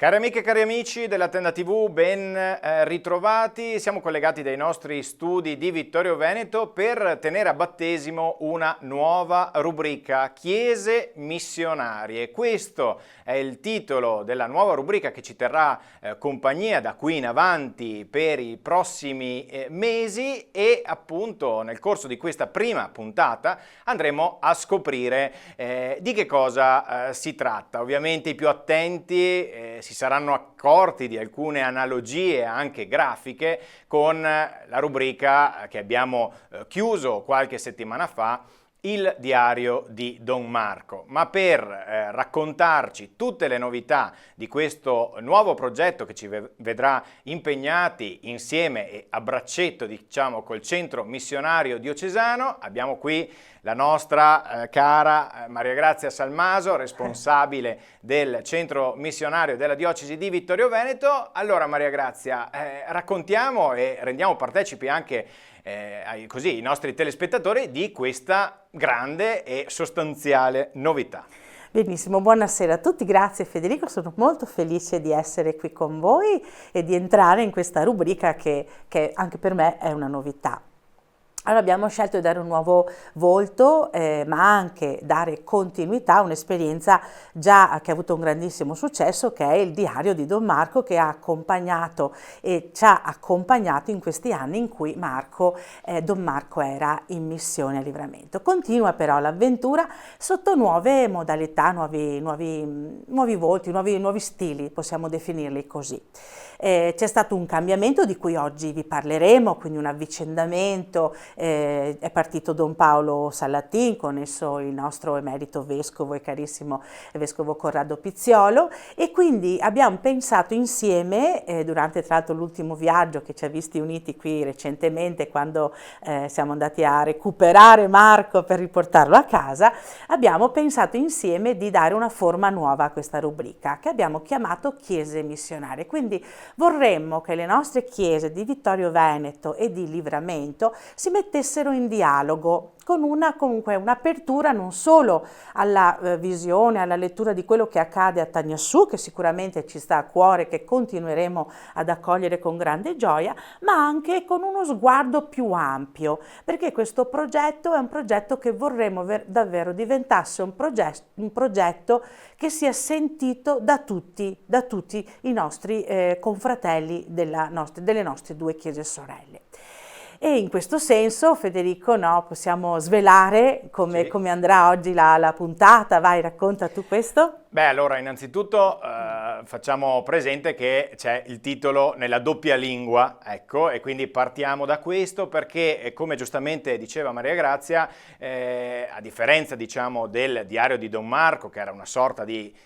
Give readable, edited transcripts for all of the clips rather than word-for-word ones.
Cari amiche e cari amici della Tenda TV, ben ritrovati. Siamo collegati dai nostri studi di Vittorio Veneto per tenere a battesimo una nuova rubrica, Chiese missionarie. Questo è il titolo della nuova rubrica che ci terrà compagnia da qui in avanti per i prossimi mesi e appunto nel corso di questa prima puntata andremo a scoprire di che cosa si tratta. Ovviamente i più attenti si saranno accorti di alcune analogie anche grafiche con la rubrica che abbiamo chiuso qualche settimana fa, il diario di Don Marco. Ma per raccontarci tutte le novità di questo nuovo progetto che ci vedrà impegnati insieme e a braccetto, diciamo, col Centro Missionario Diocesano, abbiamo qui la nostra cara Maria Grazia Salmaso, responsabile del Centro Missionario della Diocesi di Vittorio Veneto. Allora Maria Grazia, raccontiamo e rendiamo partecipi anche così i nostri telespettatori di questa grande e sostanziale novità. Benissimo, buonasera a tutti, grazie Federico, sono molto felice di essere qui con voi e di entrare in questa rubrica che anche per me è una novità. Allora abbiamo scelto di dare un nuovo volto, ma anche dare continuità a un'esperienza già che ha avuto un grandissimo successo, che è il diario di Don Marco, che ha accompagnato e ci ha accompagnato in questi anni in cui Don Marco era in missione a Livramento. Continua però l'avventura sotto nuove modalità, nuovi volti, nuovi stili, possiamo definirli così. C'è stato un cambiamento di cui oggi vi parleremo, quindi un avvicendamento. È partito Don Paolo Sallatin, con esso il nostro emerito vescovo e carissimo vescovo Corrado Pizziolo, e quindi abbiamo pensato insieme, durante tra l'altro l'ultimo viaggio che ci ha visti uniti qui recentemente, quando siamo andati a recuperare Marco per riportarlo a casa, abbiamo pensato insieme di dare una forma nuova a questa rubrica che abbiamo chiamato Chiese missionarie. Quindi vorremmo che le nostre chiese di Vittorio Veneto e di Livramento si mettessero in dialogo con comunque un'apertura non solo alla visione, alla lettura di quello che accade a Tagnassù, che sicuramente ci sta a cuore, che continueremo ad accogliere con grande gioia, ma anche con uno sguardo più ampio, perché questo progetto è un progetto che vorremmo davvero diventasse un progetto che sia sentito da tutti i nostri confratelli delle nostre due chiese sorelle. E in questo senso, Federico, possiamo svelare come andrà oggi la puntata. Vai, racconta tu questo. Beh, allora, innanzitutto facciamo presente che c'è il titolo nella doppia lingua, ecco, e quindi partiamo da questo perché, come giustamente diceva Maria Grazia, a differenza, diciamo, del diario di Don Marco, che era una sorta di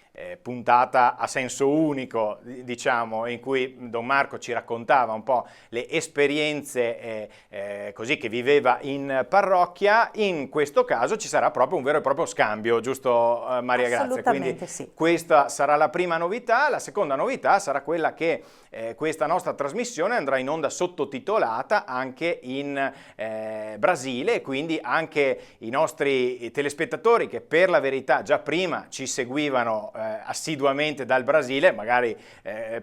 puntata a senso unico, diciamo, in cui Don Marco ci raccontava un po' le esperienze così che viveva in parrocchia, in questo caso ci sarà proprio un vero e proprio scambio, giusto Maria Grazia? Assolutamente sì. Questa sarà la prima novità. La seconda novità sarà quella che questa nostra trasmissione andrà in onda sottotitolata anche in Brasile, quindi anche i nostri telespettatori che per la verità già prima ci seguivano assiduamente dal Brasile, magari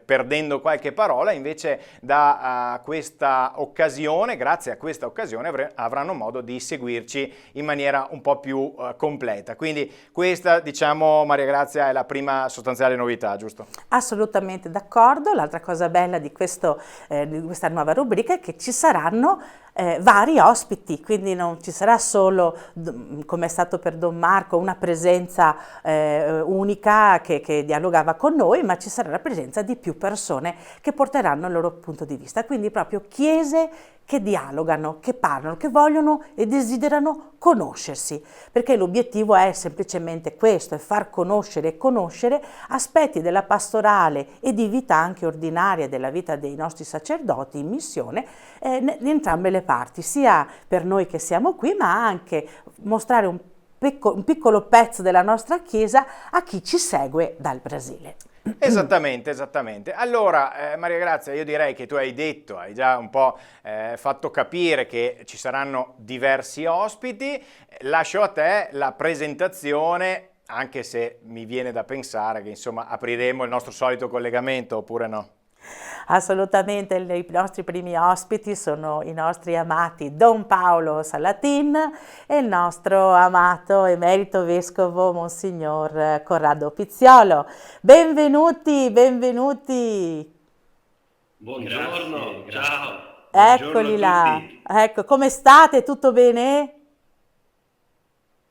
perdendo qualche parola, invece da questa occasione, grazie a questa occasione, avranno modo di seguirci in maniera un po' più completa. Quindi questa, diciamo, Maria Grazia, è la prima sostanziale novità, giusto? Assolutamente d'accordo. L'altra cosa bella di questa nuova rubrica è che ci saranno vari ospiti, quindi non ci sarà solo, come è stato per Don Marco, una presenza unica che dialogava con noi, ma ci sarà la presenza di più persone che porteranno il loro punto di vista, quindi proprio chiese che dialogano, che parlano, che vogliono e desiderano conoscersi, perché l'obiettivo è semplicemente questo, è far conoscere e conoscere aspetti della pastorale e di vita anche ordinaria della vita dei nostri sacerdoti in missione in entrambe le parti, sia per noi che siamo qui, ma anche mostrare un piccolo pezzo della nostra Chiesa a chi ci segue dal Brasile. Esattamente, esattamente. Allora, Maria Grazia, io direi che tu hai già un po' fatto capire che ci saranno diversi ospiti. Lascio a te la presentazione anche se mi viene da pensare che insomma apriremo il nostro solito collegamento, oppure no? Assolutamente, i nostri primi ospiti sono i nostri amati Don Paolo Salatin e il nostro amato emerito vescovo Monsignor Corrado Pizziolo. Benvenuti, benvenuti. Buongiorno, ciao. Eccoli là. Ecco, come state? Tutto bene?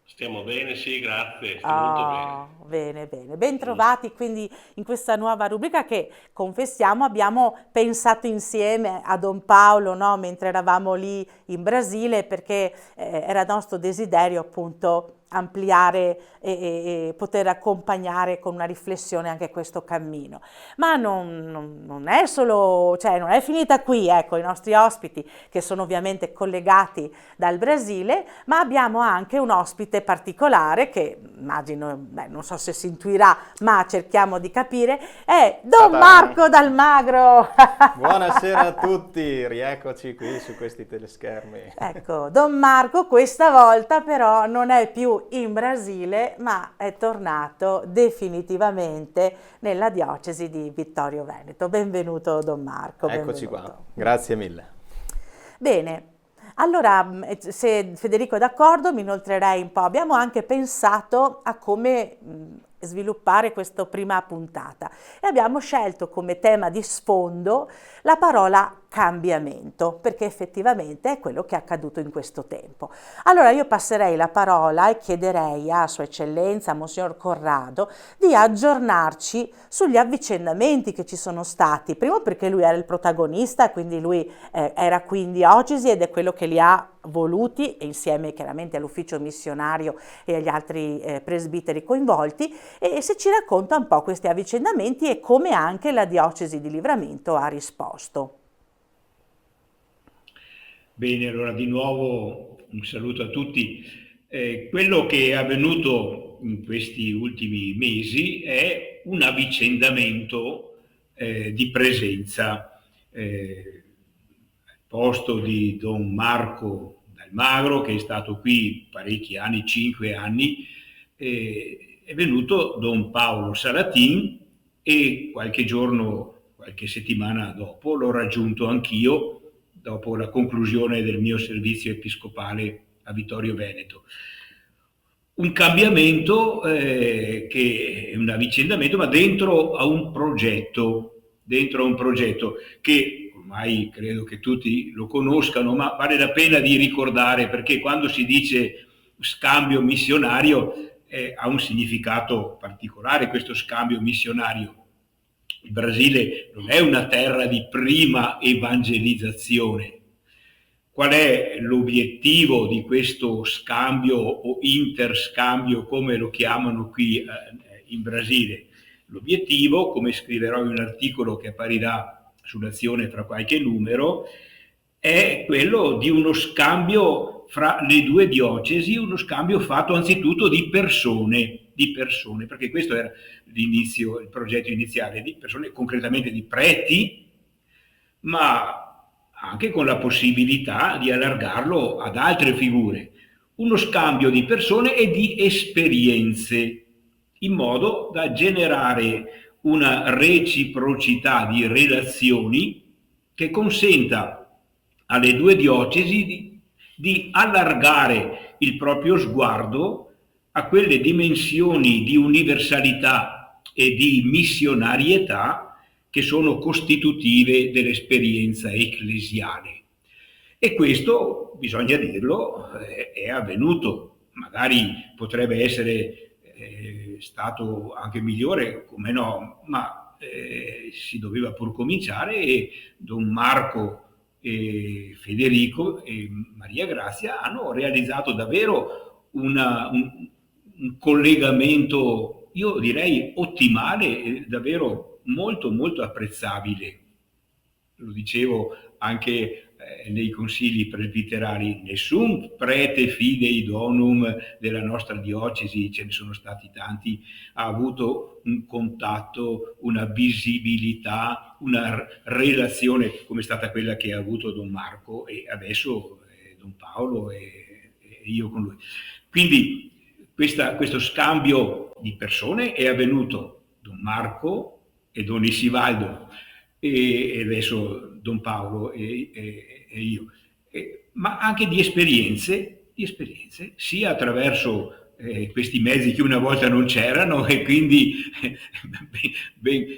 Stiamo bene, sì, grazie, stiamo molto bene. Bene, bene. Ben trovati quindi in questa nuova rubrica che, confessiamo, abbiamo pensato insieme a Don Paolo, no, mentre eravamo lì in Brasile, perché era nostro desiderio appunto ampliare e poter accompagnare con una riflessione anche questo cammino. Ma non è solo, cioè non è finita qui, ecco, i nostri ospiti che sono ovviamente collegati dal Brasile, ma abbiamo anche un ospite particolare che immagino, non so se si intuirà, ma cerchiamo di capire, è Don Marco D'Almagro. Buonasera a tutti, rieccoci qui su questi teleschermi. Ecco, Don Marco questa volta però non è più in Brasile, ma è tornato definitivamente nella diocesi di Vittorio Veneto. Benvenuto Don Marco. Eccoci benvenuto. qua, grazie mille. Bene, allora se Federico è d'accordo mi inoltrerei un po'. Abbiamo anche pensato a come sviluppare questa prima puntata e abbiamo scelto come tema di sfondo la parola cambiamento, perché effettivamente è quello che è accaduto in questo tempo. Allora io passerei la parola e chiederei a Sua Eccellenza, Monsignor Corrado, di aggiornarci sugli avvicendamenti che ci sono stati, primo perché lui era il protagonista, quindi lui era qui in diocesi ed è quello che li ha voluti, e insieme chiaramente all'ufficio missionario e agli altri presbiteri coinvolti, e se ci racconta un po' questi avvicendamenti e come anche la diocesi di Livramento ha risposto. Bene, allora di nuovo un saluto a tutti. Quello che è avvenuto in questi ultimi mesi è un avvicendamento di presenza al posto di Don Marco D'Almagro, che è stato qui parecchi anni, 5 anni, è venuto Don Paolo Salatin e qualche settimana dopo l'ho raggiunto anch'io, dopo la conclusione del mio servizio episcopale a Vittorio Veneto. Un cambiamento che è un avvicendamento, ma dentro a un progetto che ormai credo che tutti lo conoscano, ma vale la pena di ricordare, perché quando si dice scambio missionario ha un significato particolare questo scambio missionario. Il Brasile non è una terra di prima evangelizzazione. Qual è l'obiettivo di questo scambio o interscambio, come lo chiamano qui in Brasile? L'obiettivo, come scriverò in un articolo che apparirà sull'Azione fra qualche numero, è quello di uno scambio fra le due diocesi, uno scambio fatto anzitutto di persone, perché questo era l'inizio, il progetto iniziale, di persone, concretamente di preti, ma anche con la possibilità di allargarlo ad altre figure. Uno scambio di persone e di esperienze, in modo da generare una reciprocità di relazioni che consenta alle due diocesi di allargare il proprio sguardo a quelle dimensioni di universalità e di missionarietà che sono costitutive dell'esperienza ecclesiale. E questo, bisogna dirlo, è avvenuto. Magari potrebbe essere stato anche migliore, come no, ma si doveva pur cominciare, e Don Marco e Federico e Maria Grazia hanno realizzato davvero un collegamento, io direi ottimale, davvero molto molto apprezzabile. Lo dicevo anche nei consigli presbiterali, nessun prete fidei donum della nostra diocesi, ce ne sono stati tanti, ha avuto un contatto, una visibilità, una relazione come è stata quella che ha avuto Don Marco e adesso Don Paolo e io con lui. Quindi questo scambio di persone è avvenuto Don Marco e Don Isivaldo e adesso Don Paolo e io, ma anche di esperienze, sia attraverso questi mezzi che una volta non c'erano e quindi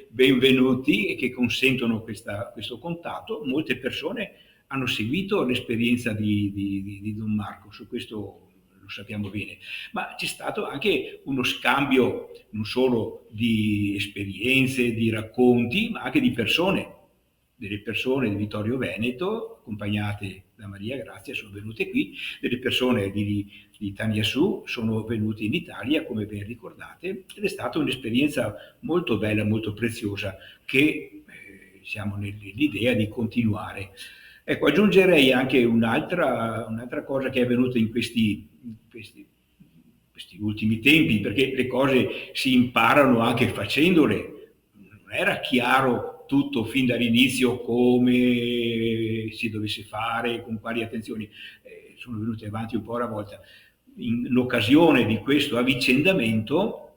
benvenuti e che consentono questo contatto. Molte persone hanno seguito l'esperienza di Don Marco, su questo lo sappiamo bene, ma c'è stato anche uno scambio non solo di esperienze, di racconti, ma anche di persone. Delle persone di Vittorio Veneto, accompagnate da Maria Grazia, sono venute qui, delle persone di Taniassù sono venute in Italia, come ben ricordate, ed è stata un'esperienza molto bella, molto preziosa, che siamo nell'idea di continuare. Ecco, aggiungerei anche un'altra cosa che è avvenuta in questi ultimi tempi, perché le cose si imparano anche facendole. Non era chiaro tutto fin dall'inizio come si dovesse fare, con quali attenzioni, sono venute avanti un po' alla volta. In occasione di questo avvicendamento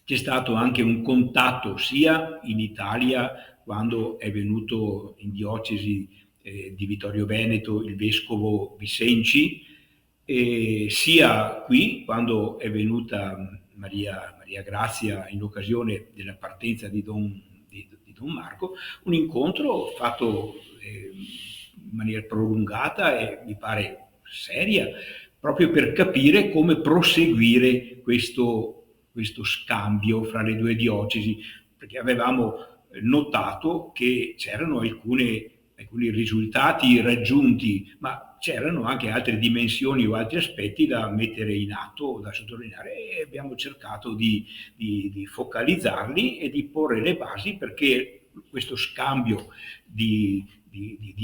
c'è stato anche un contatto sia in Italia, quando è venuto in diocesi di Vittorio Veneto il vescovo Vicenci, sia qui quando è venuta Maria Grazia in occasione della partenza di Don Marco, un incontro fatto in maniera prolungata e mi pare seria, proprio per capire come proseguire questo scambio fra le due diocesi, perché avevamo notato che c'erano alcuni risultati raggiunti, ma c'erano anche altre dimensioni o altri aspetti da mettere in atto, da sottolineare, e abbiamo cercato di focalizzarli e di porre le basi perché questo scambio di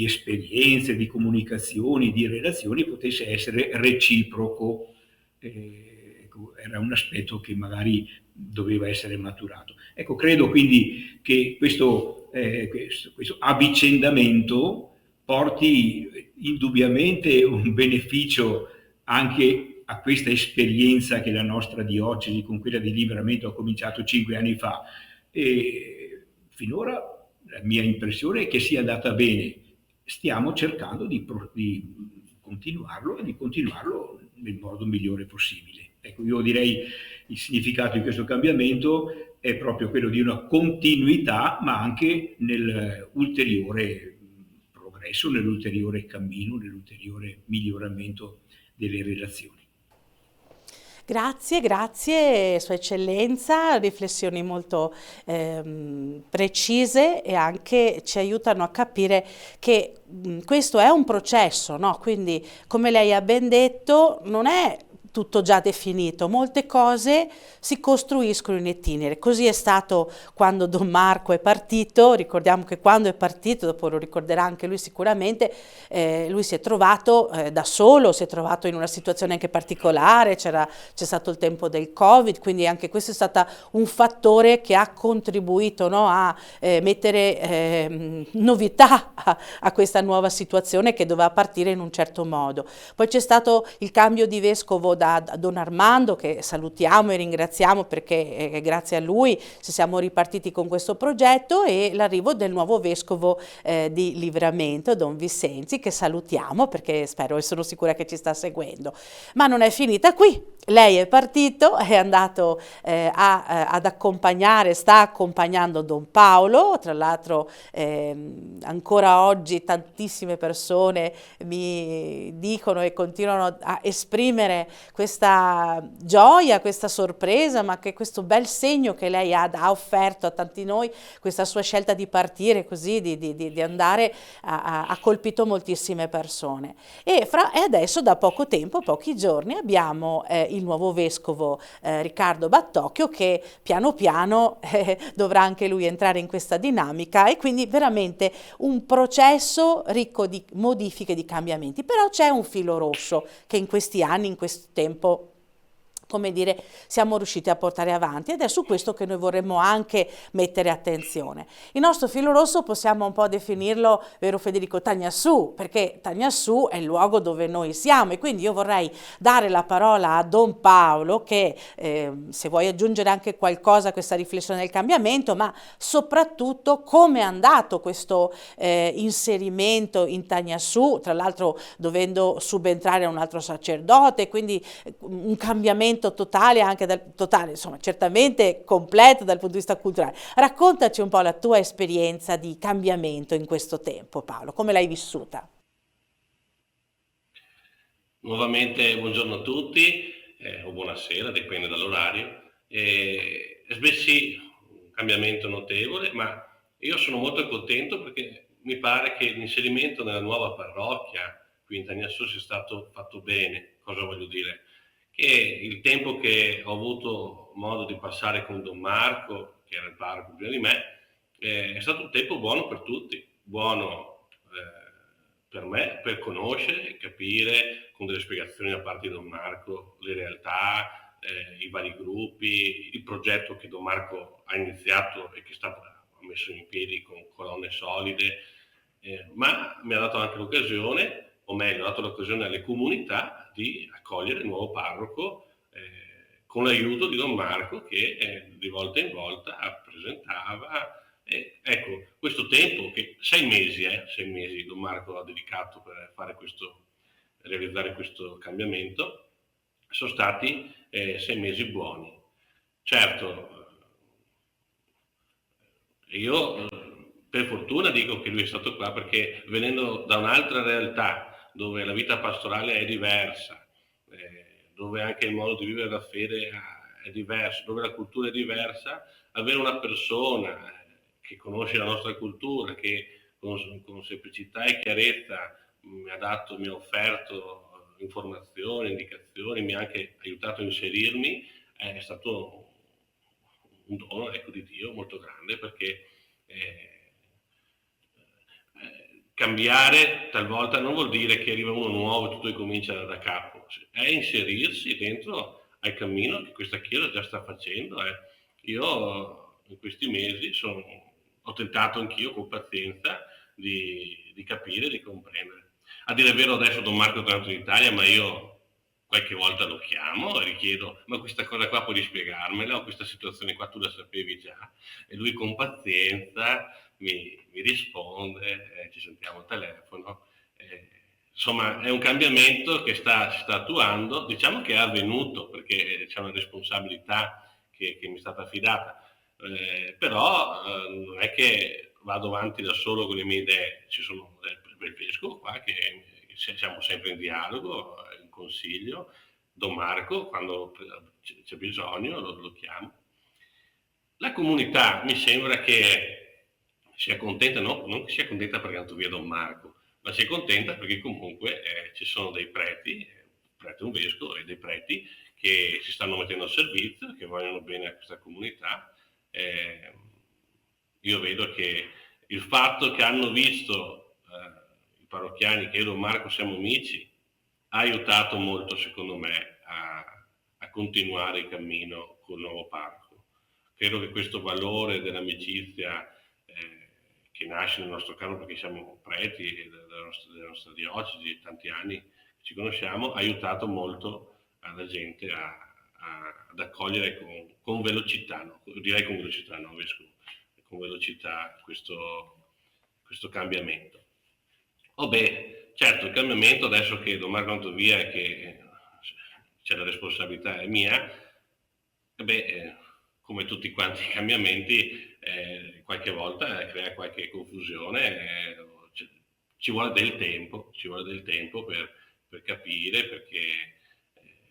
esperienze, di comunicazioni, di relazioni potesse essere reciproco. Era un aspetto che magari doveva essere maturato. Ecco, credo quindi che questo avvicendamento porti indubbiamente un beneficio anche a questa esperienza che la nostra diocesi con quella di Livramento ha cominciato 5 anni fa. E finora la mia impressione è che sia andata bene. Stiamo cercando di continuarlo e di continuarlo nel modo migliore possibile. Ecco, io direi il significato di questo cambiamento è proprio quello di una continuità, ma anche nell'ulteriore progresso, nell'ulteriore cammino, nell'ulteriore miglioramento delle relazioni. Grazie Sua Eccellenza, riflessioni molto precise e anche ci aiutano a capire che questo è un processo, no? Quindi, come lei ha ben detto, non è tutto già definito, molte cose si costruiscono in itinere. Così è stato quando Don Marco è partito. Ricordiamo che quando è partito, dopo lo ricorderà anche lui sicuramente, lui si è trovato da solo, si è trovato in una situazione anche particolare, c'è stato il tempo del Covid, quindi anche questo è stato un fattore che ha contribuito, no, a mettere novità a questa nuova situazione che doveva partire in un certo modo. Poi c'è stato il cambio di vescovo da Don Armando, che salutiamo e ringraziamo perché grazie a lui siamo ripartiti con questo progetto, e l'arrivo del nuovo vescovo di Livramento, Don Vicenzi, che salutiamo perché spero e sono sicura che ci sta seguendo. Ma non è finita qui. Lei è partito, è andato ad accompagnare, sta accompagnando Don Paolo. Tra l'altro ancora oggi tantissime persone mi dicono e continuano a esprimere questa gioia, questa sorpresa, ma che questo bel segno che lei ha offerto a tanti noi, questa sua scelta di partire così, di andare, ha colpito moltissime persone. E adesso da poco tempo, pochi giorni, abbiamo il nuovo vescovo Riccardo Battocchio, che piano piano dovrà anche lui entrare in questa dinamica, e quindi veramente un processo ricco di modifiche, di cambiamenti. Però c'è un filo rosso che in questi anni, in questo tempo come dire, siamo riusciti a portare avanti, ed è su questo che noi vorremmo anche mettere attenzione. Il nostro filo rosso possiamo un po' definirlo, vero Federico, Tagnassù, perché Tagnassù è il luogo dove noi siamo, e quindi io vorrei dare la parola a Don Paolo che se vuoi aggiungere anche qualcosa a questa riflessione del cambiamento, ma soprattutto come è andato questo inserimento in Tagnassù, tra l'altro dovendo subentrare a un altro sacerdote, quindi un cambiamento totale, anche totale, insomma, certamente completo dal punto di vista culturale. Raccontaci un po' la tua esperienza di cambiamento in questo tempo, Paolo, come l'hai vissuta? Nuovamente buongiorno a tutti, o buonasera, dipende dall'orario. Beh sì, un cambiamento notevole, ma io sono molto contento perché mi pare che l'inserimento nella nuova parrocchia qui in Tagnassù sia stato fatto bene. Cosa voglio dire? Che il tempo che ho avuto modo di passare con Don Marco, che era il parroco prima di me, è stato un tempo buono per tutti, buono per me, per conoscere e capire con delle spiegazioni da parte di Don Marco le realtà, i vari gruppi, il progetto che Don Marco ha iniziato e che ha messo in piedi con colonne solide, ma mi ha dato anche l'occasione, o meglio, ha dato l'occasione alle comunità di accogliere il nuovo parroco con l'aiuto di Don Marco che di volta in volta presentava. Ecco, questo tempo, che 6 mesi Don Marco ha dedicato per realizzare questo cambiamento, sono stati 6 mesi buoni. Certo, io per fortuna dico che lui è stato qua perché venendo da un'altra realtà dove la vita pastorale è diversa, dove anche il modo di vivere la fede è diverso, dove la cultura è diversa, avere una persona che conosce la nostra cultura, che con semplicità e chiarezza mi ha offerto informazioni, indicazioni, mi ha anche aiutato a inserirmi, è stato un dono, ecco, di Dio molto grande, perché cambiare talvolta non vuol dire che arriva uno nuovo e tutto ricomincia da capo, è inserirsi dentro al cammino che questa Chiesa già sta facendo. Io in questi mesi ho tentato anch'io con pazienza di capire, di comprendere. A dire il vero adesso Don Marco è tornato in Italia, ma io qualche volta lo chiamo e gli chiedo: ma questa cosa qua puoi spiegarmela, o questa situazione qua tu la sapevi già? E lui con pazienza mi risponde, ci sentiamo al telefono. Insomma, è un cambiamento che si sta attuando, diciamo che è avvenuto perché c'è una responsabilità che mi è stata affidata, però non è che vado avanti da solo con le mie idee, ci sono del vescovo qua che siamo sempre in dialogo, in consiglio, Don Marco quando c'è bisogno lo chiamo. La comunità mi sembra che sia contenta, no? Non che sia contenta perché è andato via Don Marco, ma sia contenta perché comunque ci sono dei preti, un vescovo e dei preti che si stanno mettendo al servizio, che vogliono bene a questa comunità. Io vedo che il fatto che hanno visto i parrocchiani che io e Don Marco siamo amici ha aiutato molto, secondo me, a continuare il cammino col nuovo parroco. Credo che questo valore dell'amicizia che nasce nel nostro caso perché siamo preti della nostra diocesi, tanti anni che ci conosciamo, ha aiutato molto la gente ad accogliere con velocità, no? Direi con velocità, no, vescovo, con velocità questo cambiamento. Certo, il cambiamento adesso che Don Marco è andato via e che c'è la responsabilità è mia, come tutti quanti i cambiamenti, qualche volta crea qualche confusione, ci vuole del tempo per capire, perché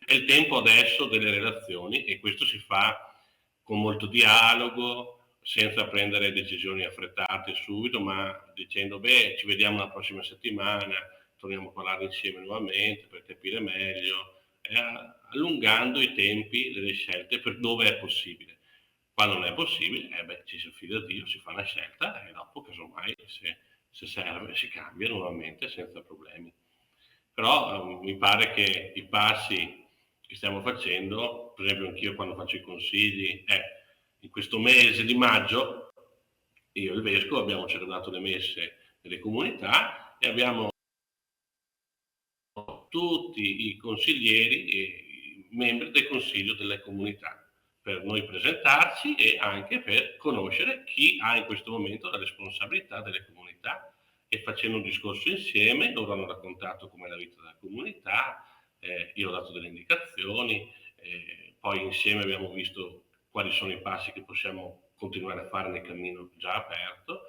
è il tempo adesso delle relazioni e questo si fa con molto dialogo, senza prendere decisioni affrettate subito, ma dicendo ci vediamo la prossima settimana, torniamo a parlare insieme nuovamente per capire meglio, allungando i tempi delle scelte per dove è possibile. Quando non è possibile, ci si affida a Dio, si fa una scelta e dopo, casomai, se serve, si cambia nuovamente senza problemi. Però mi pare che i passi che stiamo facendo, per esempio anch'io quando faccio i consigli, in questo mese di maggio io e il Vescovo abbiamo celebrato le messe nelle comunità e abbiamo tutti i consiglieri e i membri del Consiglio delle comunità per noi presentarci e anche per conoscere chi ha in questo momento la responsabilità delle comunità, e facendo un discorso insieme loro hanno raccontato com'è la vita della comunità, io ho dato delle indicazioni, poi insieme abbiamo visto quali sono i passi che possiamo continuare a fare nel cammino già aperto.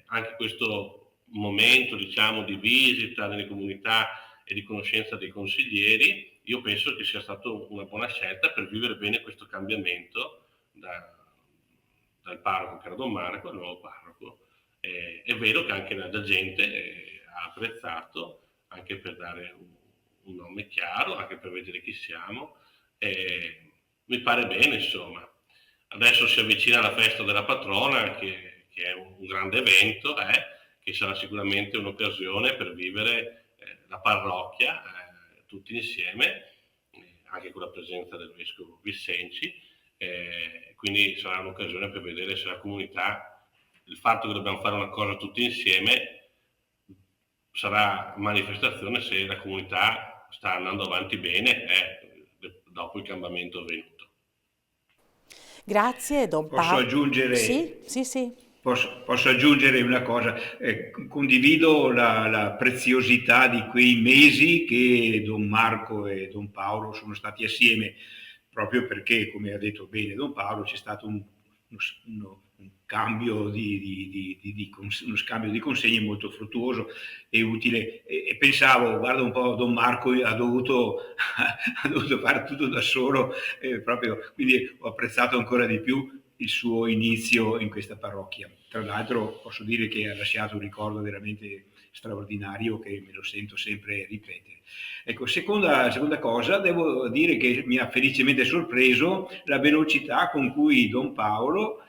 Anche questo momento, diciamo, di visita nelle comunità e di conoscenza dei consiglieri, io penso che sia stata una buona scelta per vivere bene questo cambiamento dal parroco che era Don Marco al nuovo parroco. È vero che anche la gente ha apprezzato, anche per dare un nome chiaro, anche per vedere chi siamo. Mi pare bene, insomma. Adesso si avvicina la festa della patrona, che è un grande evento, che sarà sicuramente un'occasione per vivere la parrocchia tutti insieme, anche con la presenza del Vescovo Vissenci, quindi sarà un'occasione per vedere se la comunità, il fatto che dobbiamo fare una cosa tutti insieme, sarà manifestazione se la comunità sta andando avanti bene dopo il cambiamento avvenuto. Grazie, Don Paolo. Posso aggiungere? Sì. Posso aggiungere una cosa, condivido la preziosità di quei mesi che Don Marco e Don Paolo sono stati assieme, proprio perché, come ha detto bene Don Paolo, c'è stato un cambio uno scambio di consegne molto fruttuoso e utile, e pensavo, guarda un po', Don Marco ha dovuto fare tutto da solo, proprio, quindi ho apprezzato ancora di più il suo inizio in questa parrocchia. Tra l'altro posso dire che ha lasciato un ricordo veramente straordinario che me lo sento sempre ripetere. Ecco, seconda cosa, devo dire che mi ha felicemente sorpreso la velocità con cui Don Paolo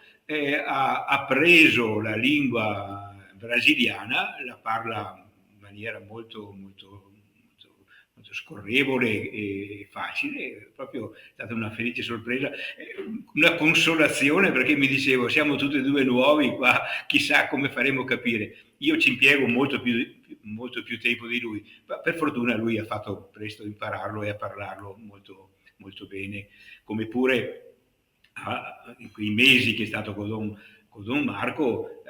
ha preso la lingua brasiliana, la parla in maniera molto scorrevole e facile, è proprio stata una felice sorpresa, una consolazione, perché mi dicevo siamo tutti e due nuovi qua, chissà come faremo capire. Io ci impiego molto più tempo di lui, ma per fortuna lui ha fatto presto a impararlo e a parlarlo molto, molto bene, come pure in quei mesi che è stato con Don Marco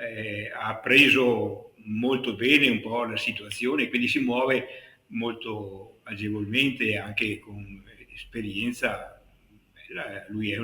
ha preso molto bene un po' la situazione, quindi si muove molto agevolmente, anche con esperienza. Lui ha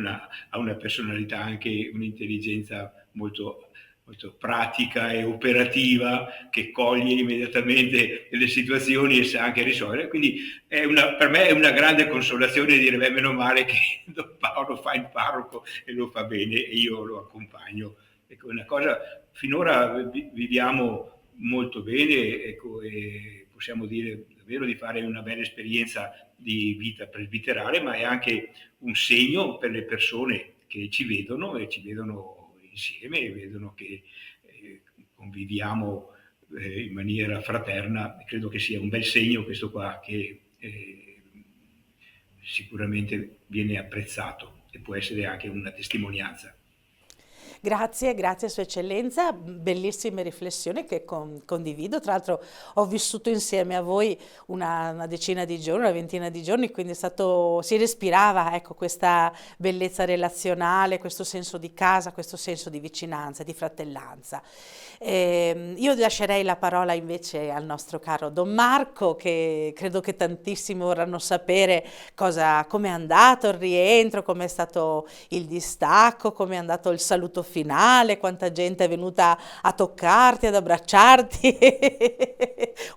una personalità, anche un'intelligenza molto, molto pratica e operativa, che coglie immediatamente le situazioni e sa anche risolvere, quindi per me è una grande consolazione dire beh, meno male che Don Paolo fa il parroco e lo fa bene e io lo accompagno. Ecco, una cosa, finora viviamo molto bene, ecco, e possiamo dire davvero di fare una bella esperienza di vita presbiterale, ma è anche un segno per le persone che ci vedono insieme e vedono che conviviamo in maniera fraterna. Credo che sia un bel segno questo qua, che sicuramente viene apprezzato e può essere anche una testimonianza. Grazie Sua Eccellenza, bellissime riflessioni che condivido. Tra l'altro ho vissuto insieme a voi una decina di giorni, una ventina di giorni, quindi si respirava, ecco, questa bellezza relazionale, questo senso di casa, questo senso di vicinanza, di fratellanza. Io lascerei la parola invece al nostro caro Don Marco, che credo che tantissimi vorranno sapere come è andato il rientro, come è stato il distacco, come è andato il saluto finale, quanta gente è venuta a toccarti, ad abbracciarti.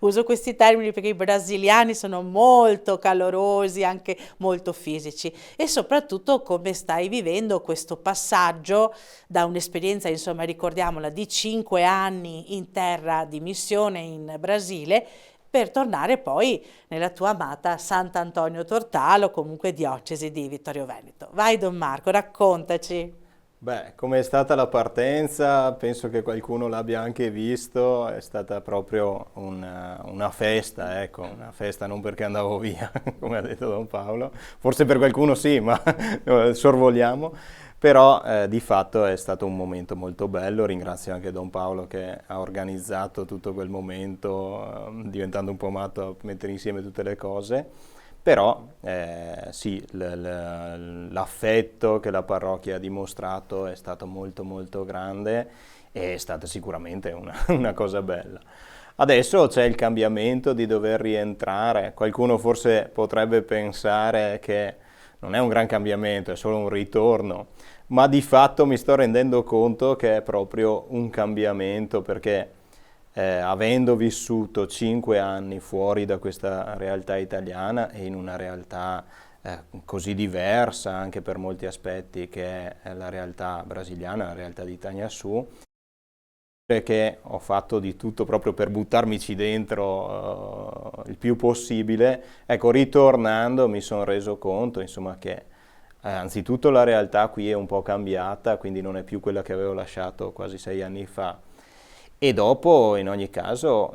Uso questi termini perché i brasiliani sono molto calorosi, anche molto fisici, e soprattutto come stai vivendo questo passaggio da un'esperienza, insomma, ricordiamola, di 5 anni in terra di missione in Brasile, per tornare poi nella tua amata Sant'Antonio Tortalo, comunque diocesi di Vittorio Veneto. Vai Don Marco, raccontaci. Beh, come è stata la partenza, penso che qualcuno l'abbia anche visto, è stata proprio una festa, ecco, una festa non perché andavo via, come ha detto Don Paolo, forse per qualcuno sì, ma sorvoliamo, però di fatto è stato un momento molto bello, ringrazio anche Don Paolo che ha organizzato tutto quel momento, diventando un po' matto a mettere insieme tutte le cose. Però sì, l'affetto che la parrocchia ha dimostrato è stato molto molto grande e è stata sicuramente una cosa bella. Adesso c'è il cambiamento di dover rientrare. Qualcuno forse potrebbe pensare che non è un gran cambiamento, è solo un ritorno, ma di fatto mi sto rendendo conto che è proprio un cambiamento perché avendo vissuto 5 anni fuori da questa realtà italiana e in una realtà così diversa anche per molti aspetti che è la realtà brasiliana, la realtà di Itagnaçu, che ho fatto di tutto proprio per buttarmici dentro il più possibile, ecco, ritornando mi sono reso conto, insomma, che anzitutto la realtà qui è un po' cambiata, quindi non è più quella che avevo lasciato quasi 6 anni fa. E dopo, in ogni caso,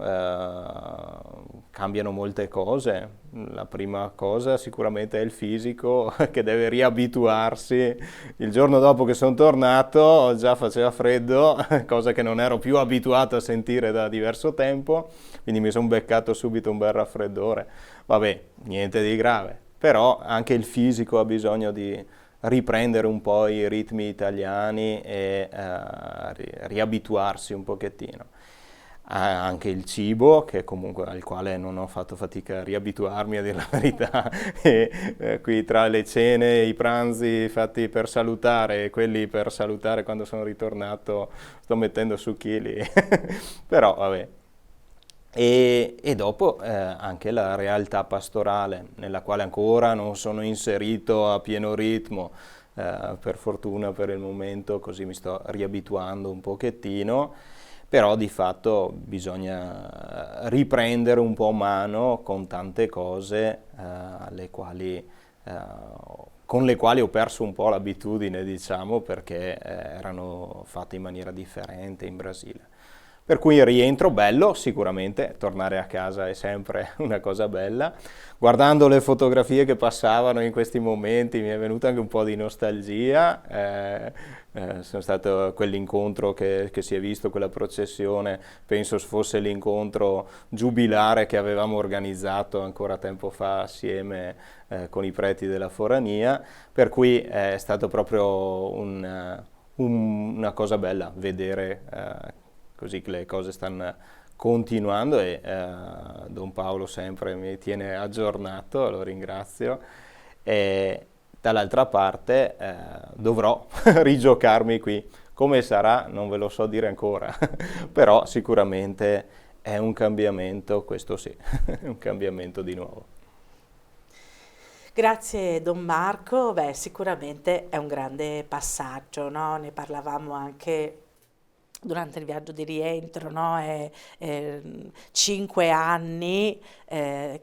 cambiano molte cose. La prima cosa sicuramente è il fisico che deve riabituarsi. Il giorno dopo che sono tornato già faceva freddo, cosa che non ero più abituato a sentire da diverso tempo, quindi mi sono beccato subito un bel raffreddore. Vabbè, niente di grave, però anche il fisico ha bisogno di riprendere un po' i ritmi italiani e riabituarsi un pochettino. Anche il cibo, che comunque al quale non ho fatto fatica a riabituarmi, a dire la verità, e qui tra le cene e i pranzi fatti per salutare e quelli per salutare quando sono ritornato sto mettendo su chili, però vabbè. E dopo anche la realtà pastorale, nella quale ancora non sono inserito a pieno ritmo, per fortuna per il momento, così mi sto riabituando un pochettino, però di fatto bisogna riprendere un po' mano con tante cose con le quali ho perso un po' l'abitudine, diciamo, perché erano fatte in maniera differente in Brasile. Per cui il rientro bello, sicuramente, tornare a casa è sempre una cosa bella. Guardando le fotografie che passavano in questi momenti mi è venuta anche un po' di nostalgia. Sono stato quell'incontro che si è visto, quella processione, penso fosse l'incontro giubilare che avevamo organizzato ancora tempo fa assieme con i preti della Forania, per cui è stato proprio una cosa bella vedere così che le cose stanno continuando e Don Paolo sempre mi tiene aggiornato, lo ringrazio. E dall'altra parte dovrò rigiocarmi qui. Come sarà non ve lo so dire ancora, però sicuramente è un cambiamento, questo sì, è un cambiamento di nuovo. Grazie Don Marco, beh, sicuramente è un grande passaggio, no? Ne parlavamo anche durante il viaggio di rientro, no? 5 anni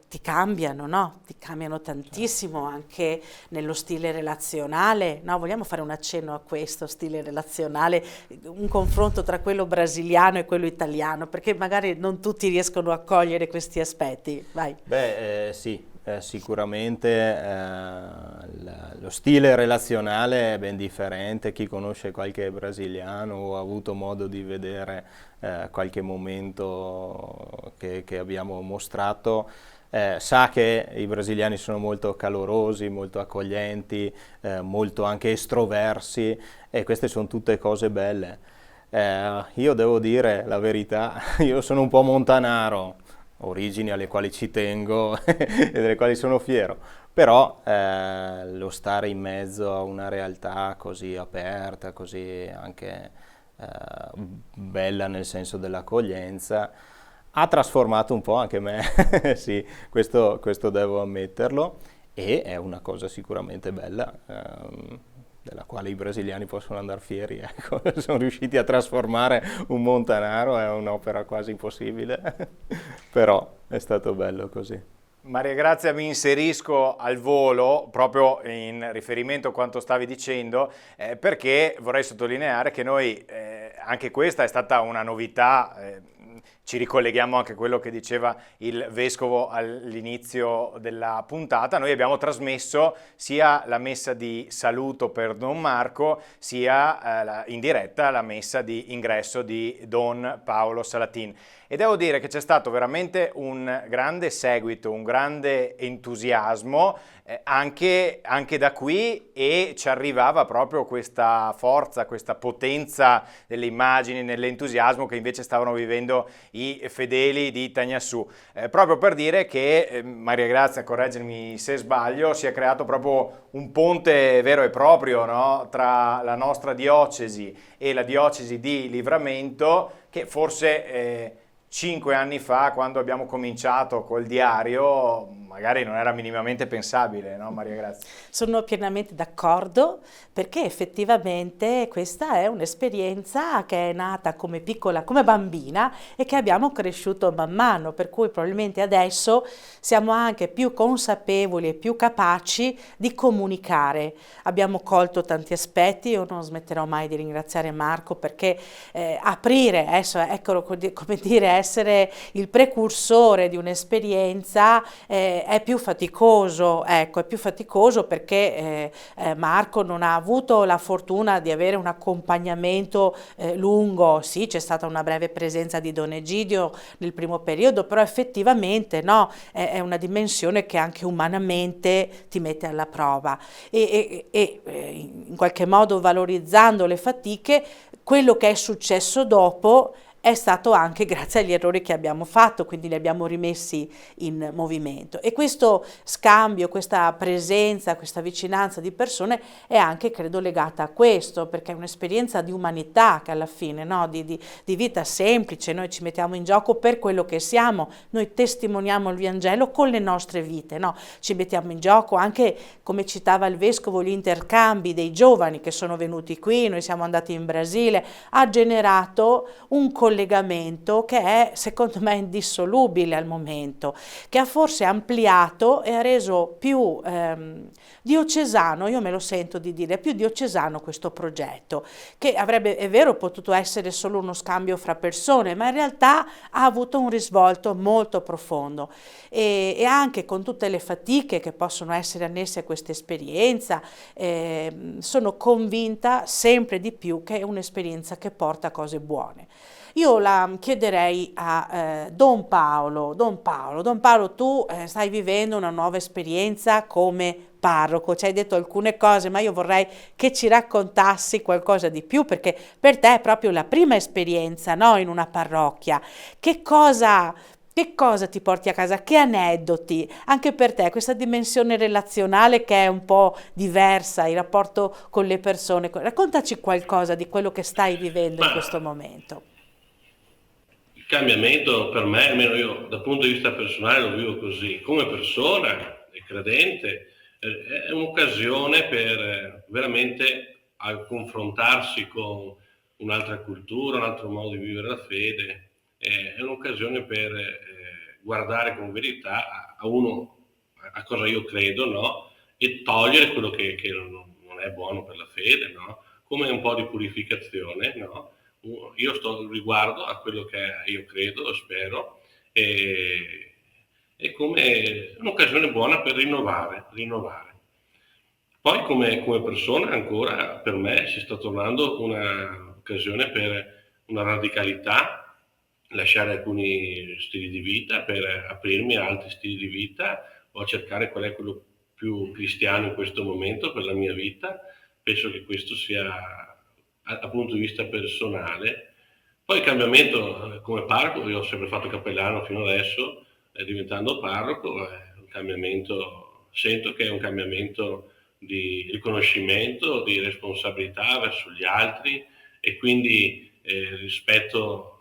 ti cambiano, no? Ti cambiano tantissimo anche nello stile relazionale, no? Vogliamo fare un accenno a questo stile relazionale, un confronto tra quello brasiliano e quello italiano, perché magari non tutti riescono a cogliere questi aspetti. Vai. Beh, sì. Sicuramente lo stile relazionale è ben differente. Chi conosce qualche brasiliano o ha avuto modo di vedere qualche momento che abbiamo mostrato sa che i brasiliani sono molto calorosi, molto accoglienti, molto anche estroversi e queste sono tutte cose belle. Io devo dire la verità, io sono un po' montanaro, origini alle quali ci tengo e delle quali sono fiero, però lo stare in mezzo a una realtà così aperta, così anche bella nel senso dell'accoglienza, ha trasformato un po' anche me, sì, questo devo ammetterlo, e è una cosa sicuramente bella. Della quale i brasiliani possono andare fieri, ecco, sono riusciti a trasformare un montanaro, è un'opera quasi impossibile, però è stato bello così. Maria Grazia, mi inserisco al volo proprio in riferimento a quanto stavi dicendo, perché vorrei sottolineare che noi, anche questa è stata una novità, ci ricolleghiamo anche a quello che diceva il Vescovo all'inizio della puntata. Noi abbiamo trasmesso sia la messa di saluto per Don Marco, sia in diretta la messa di ingresso di Don Paolo Salatin. E devo dire che c'è stato veramente un grande seguito, un grande entusiasmo anche da qui, e ci arrivava proprio questa forza, questa potenza delle immagini, nell'entusiasmo che invece stavano vivendo i fedeli di Tagnassù. Proprio per dire che, Maria Grazia, correggermi se sbaglio, si è creato proprio un ponte vero e proprio, no? Tra la nostra diocesi e la diocesi di Livramento, che forse 5 anni fa, quando abbiamo cominciato col diario, magari non era minimamente pensabile, no, Maria Grazia? Sono pienamente d'accordo, perché effettivamente questa è un'esperienza che è nata come piccola, come bambina, e che abbiamo cresciuto man mano, per cui probabilmente adesso siamo anche più consapevoli e più capaci di comunicare. Abbiamo colto tanti aspetti, io non smetterò mai di ringraziare Marco, perché aprire, eccolo, come dire, essere il precursore di un'esperienza è più faticoso, ecco, è più faticoso perché Marco non ha avuto la fortuna di avere un accompagnamento lungo. Sì, c'è stata una breve presenza di Don Egidio nel primo periodo, però effettivamente no, è una dimensione che anche umanamente ti mette alla prova, e in qualche modo, valorizzando le fatiche, quello che è successo dopo è stato anche grazie agli errori che abbiamo fatto, quindi li abbiamo rimessi in movimento. E questo scambio, questa presenza, questa vicinanza di persone è anche, credo, legata a questo, perché è un'esperienza di umanità, che alla fine, no? di vita semplice. Noi ci mettiamo in gioco per quello che siamo, noi testimoniamo il Vangelo con le nostre vite, no? Ci mettiamo in gioco anche, come citava il Vescovo, gli intercambi dei giovani che sono venuti qui, noi siamo andati in Brasile, ha generato un collegamento che è, secondo me, indissolubile al momento, che ha forse ampliato e ha reso più diocesano, io me lo sento di dire, più diocesano questo progetto, che avrebbe, è vero, potuto essere solo uno scambio fra persone, ma in realtà ha avuto un risvolto molto profondo, e anche con tutte le fatiche che possono essere annesse a questa esperienza, sono convinta sempre di più che è un'esperienza che porta cose buone. Io la chiederei a Don Paolo. Don Paolo, tu stai vivendo una nuova esperienza come parroco, ci hai detto alcune cose, ma io vorrei che ci raccontassi qualcosa di più, perché per te è proprio la prima esperienza, no, in una parrocchia. Che cosa ti porti a casa? Che aneddoti? Anche per te questa dimensione relazionale che è un po' diversa, il rapporto con le persone. Raccontaci qualcosa di quello che stai vivendo in questo momento. Il cambiamento per me, almeno io dal punto di vista personale lo vivo così, come persona e credente, è un'occasione per veramente confrontarsi con un'altra cultura, un altro modo di vivere la fede, è un'occasione per guardare con verità a cosa io credo, no? E togliere quello che non è buono per la fede, no? Come un po' di purificazione, no? Io sto riguardo a quello che io credo, spero, e come un'occasione buona per rinnovare. Poi come persona ancora per me si sta tornando un'occasione per una radicalità, lasciare alcuni stili di vita per aprirmi a altri stili di vita, o a cercare qual è quello più cristiano in questo momento per la mia vita. Penso che questo sia dal punto di vista personale. Poi il cambiamento come parroco, io ho sempre fatto cappellano fino adesso, diventando parroco è un cambiamento, sento che è un cambiamento di riconoscimento, di responsabilità verso gli altri, e quindi rispetto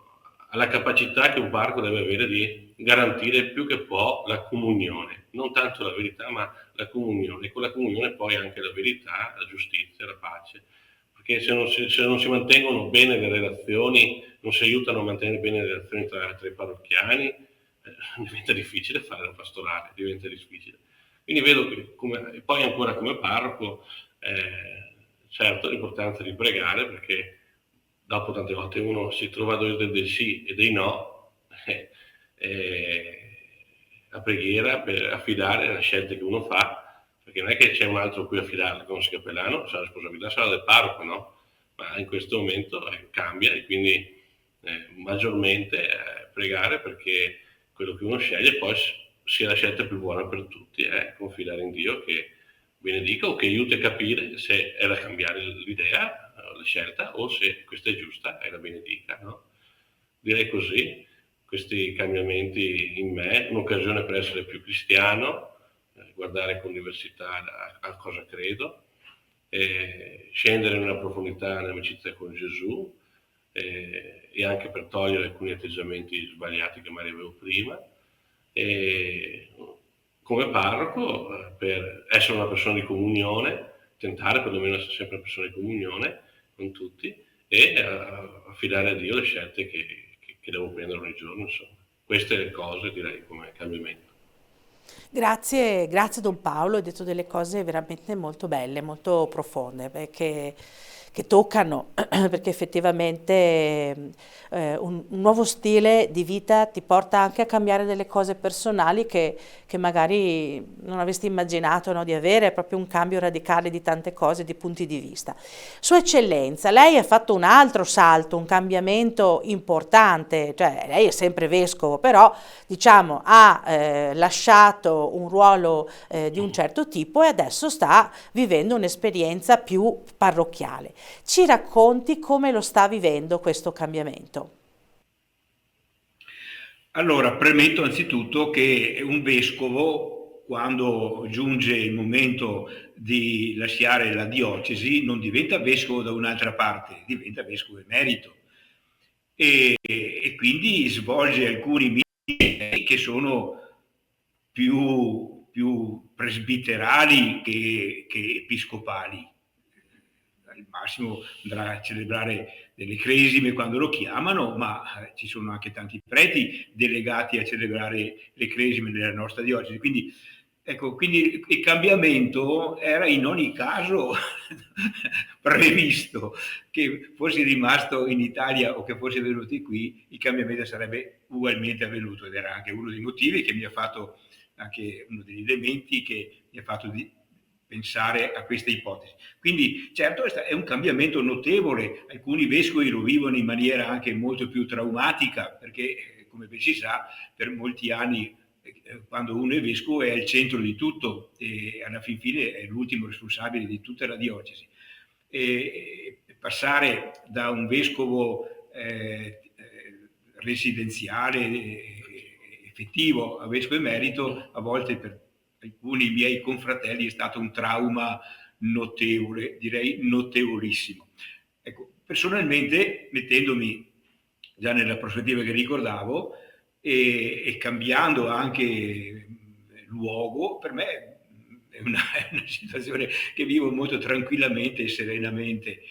alla capacità che un parroco deve avere di garantire più che può la comunione, non tanto la verità ma la comunione, e con la comunione poi anche la verità, la giustizia, la pace. Perché se non si mantengono bene le relazioni, non si aiutano a mantenere bene le relazioni tra i parrocchiani, diventa difficile fare un pastorale, diventa difficile. Quindi vedo che poi ancora come parroco, certo l'importanza di pregare, perché dopo tante volte uno si trova a dire dei sì e dei no, la preghiera per affidare le scelte che uno fa, perché non è che c'è un altro a cui affidarle, come si cappellano, la responsabilità sarà del parroco, no? Ma in questo momento cambia e quindi maggiormente pregare perché quello che uno sceglie poi sia la scelta più buona per tutti, confidare in Dio che benedica o che aiuti a capire se è da cambiare l'idea, la scelta, o se questa è giusta e la benedica, no? Direi così, questi cambiamenti in me, un'occasione per essere più cristiano, guardare con diversità a cosa credo, scendere in una profondità nell'amicizia con Gesù, e anche per togliere alcuni atteggiamenti sbagliati che magari avevo prima, e come parroco per essere una persona di comunione, tentare perlomeno essere sempre una persona di comunione con tutti e affidare a Dio le scelte che devo prendere ogni giorno, insomma. Queste le cose direi come cambiamento. Grazie, grazie Don Paolo, hai detto delle cose veramente molto belle, molto profonde, che toccano, perché effettivamente un nuovo stile di vita ti porta anche a cambiare delle cose personali che magari non avresti immaginato, no, di avere, è proprio un cambio radicale di tante cose, di punti di vista. Sua Eccellenza, lei ha fatto un altro salto, un cambiamento importante, cioè lei è sempre vescovo, però diciamo ha lasciato un ruolo di un certo tipo e adesso sta vivendo un'esperienza più parrocchiale. Ci racconti come lo sta vivendo questo cambiamento? Allora, premetto anzitutto che un vescovo, quando giunge il momento di lasciare la diocesi, non diventa vescovo da un'altra parte, diventa vescovo emerito e quindi svolge alcuni ministeri che sono più presbiterali che episcopali. Al massimo andrà a celebrare delle cresime quando lo chiamano, ma ci sono anche tanti preti delegati a celebrare le cresime nella nostra diocesi. Quindi, ecco, quindi il cambiamento era in ogni caso previsto. Che fossi rimasto in Italia o che fossi venuto qui, il cambiamento sarebbe ugualmente avvenuto ed era anche uno dei motivi che mi ha fatto, anche uno degli elementi che mi ha fatto pensare a questa ipotesi. Quindi certo è un cambiamento notevole, alcuni vescovi lo vivono in maniera anche molto più traumatica perché come ben si sa per molti anni quando uno è vescovo è al centro di tutto e alla fin fine è l'ultimo responsabile di tutta la diocesi. E passare da un vescovo residenziale effettivo a vescovo emerito a volte per alcuni miei confratelli è stato un trauma notevole, direi notevolissimo. Ecco, personalmente, mettendomi già nella prospettiva che ricordavo e cambiando anche luogo, per me è una situazione che vivo molto tranquillamente e serenamente,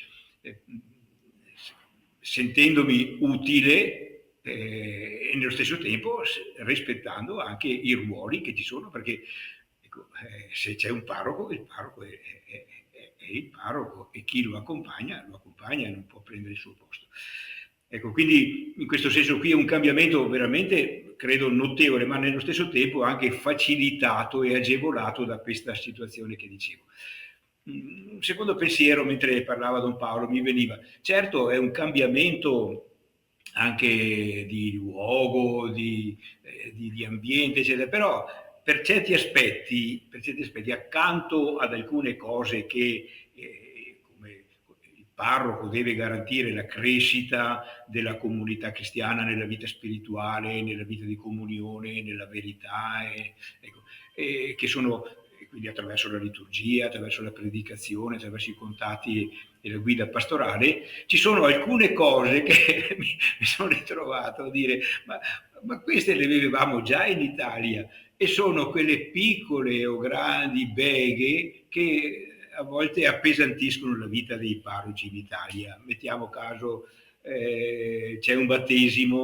sentendomi utile e nello stesso tempo rispettando anche i ruoli che ci sono, perché ecco, se c'è un parroco, il parroco è il parroco e chi lo accompagna e non può prendere il suo posto. Ecco, quindi in questo senso qui è un cambiamento veramente, credo, notevole, ma nello stesso tempo anche facilitato e agevolato da questa situazione che dicevo. Un secondo pensiero, mentre parlava Don Paolo, mi veniva, certo è un cambiamento anche di luogo, di ambiente, eccetera, però per certi aspetti, accanto ad alcune cose che come il parroco deve garantire la crescita della comunità cristiana nella vita spirituale, nella vita di comunione, nella verità, che sono quindi attraverso la liturgia, attraverso la predicazione, attraverso i contatti e la guida pastorale, ci sono alcune cose che mi sono ritrovato a dire ma queste le avevamo già in Italia e sono quelle piccole o grandi beghe che a volte appesantiscono la vita dei parroci in Italia. Mettiamo caso c'è un battesimo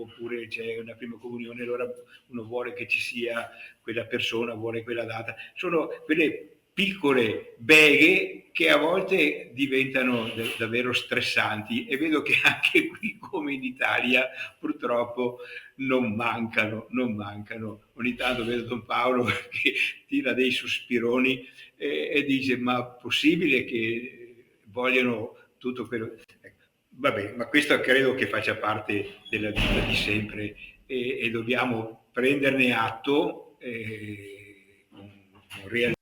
oppure c'è una prima comunione, allora uno vuole che ci sia quella persona, vuole quella data. Sono quelle piccole beghe che a volte diventano davvero stressanti, e vedo che anche qui, come in Italia, purtroppo non mancano. Ogni tanto vedo Don Paolo che tira dei sospironi e dice: ma possibile che vogliono tutto quello? Vabbè, ma questo credo che faccia parte della vita di sempre, e dobbiamo prenderne atto con realismo,